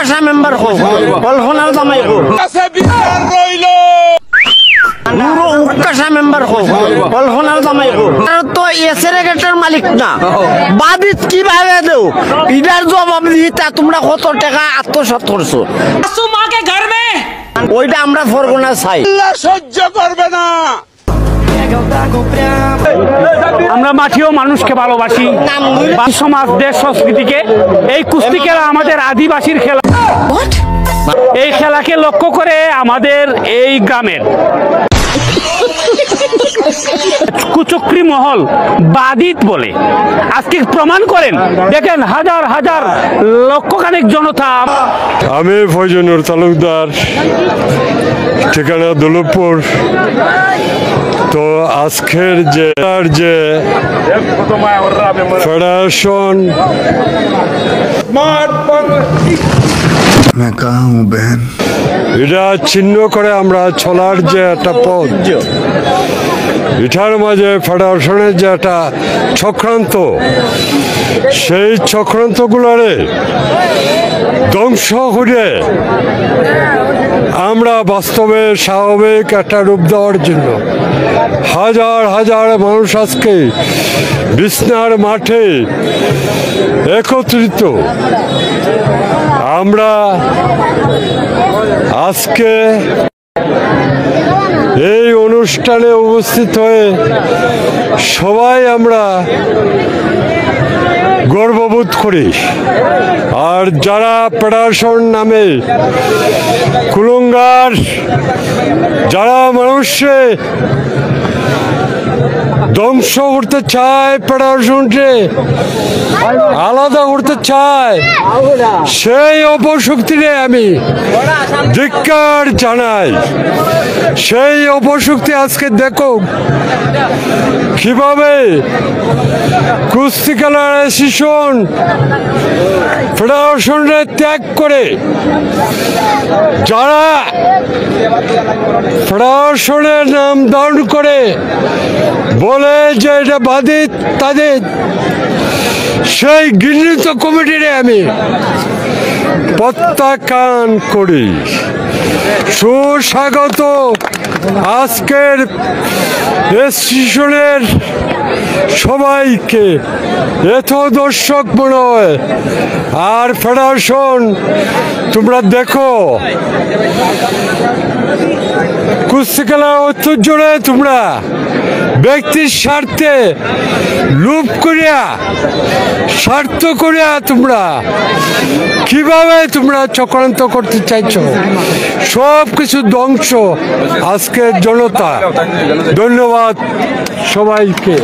Ukasha member হোক কল্পনার জামাই হোক উকাশা মেম্বার হোক কল্পনার জামাই হোক তো এসের মালিক না বাদিত কিভাবে দেও ইডার জবাব দিতা তোমরা কত টাকা আত্মসাৎ করছো ওইটা আমরা ফরগোনা চাই সহ্য করবে না। আমরা মাটিও মানুষকে ভালোবাসি, সমাজ দেশ সংস্কৃতিকে। এই কুস্তি খেলা আমাদের আদিবাসীর খেলা। এই খেলাকে লক্ষ্য করে আমাদের এই গ্রামের কুচক্রি মহল বাদিত বলে আজকে প্রমাণ করেন। দেখেন হাজার হাজার লক্ষখানেক জনতা। আমি ফয়জুনুর তালুকদার, ঠিকানা দুলভপুর। তো আজকের যে ফেডারেশন এটা চিহ্ন করে আমরা চলার যে একটা পথ, এটার মাঝে ফেডারেশনের যে একটা চক্রান্ত, সেই চক্রান্তগুলোরে ধ্বংস করে আমরা বাস্তবে স্বাভাবিক একটা রূপ দেওয়ার জন্য হাজার হাজার মানুষ আজকে বিছনার মাঠে একত্রিত। আমরা আজকে এই অনুষ্ঠানে উপস্থিত হয়ে সবাই আমরা গর্ববোধ করি। আর যারা ফেডারেশন নামে কুলঙ্গার, যারা মানুষে ধ্বংস করতে চায়, ফেডারেশনকে আলাদা করতে চায়, সেই অপশক্তিরে আমি ধিক্কার জানাই। সেই অপশক্তি আজকে দেখো কিভাবে কুস্তি খেলার অ্যাসোসিয়েশন ফেডারেশনকে ত্যাগ করে যারা ফেডারেশনের নাম ধারণ করে বলে যে এটা বাদিত তাদের, সেই ঘৃণিত কমিটিরে আমি প্রত্যাখ্যান করি। সুস্বাগত আজকের অ্যাসোসিয়েশনের সবাইকে, এত দর্শক মনে হয়। আর ফেডারেশন তোমরা দেখো কুস্তি খেলার ঐতিহ্যে তোমরা ব্যক্তির স্বার্থে লুপ করিয়া, স্বার্থ করিয়া তোমরা কিভাবে তোমরা চক্রান্ত করতে চাইছো, সব কিছু ধ্বংস আজকের জনতা। ধন্যবাদ সবাইকে।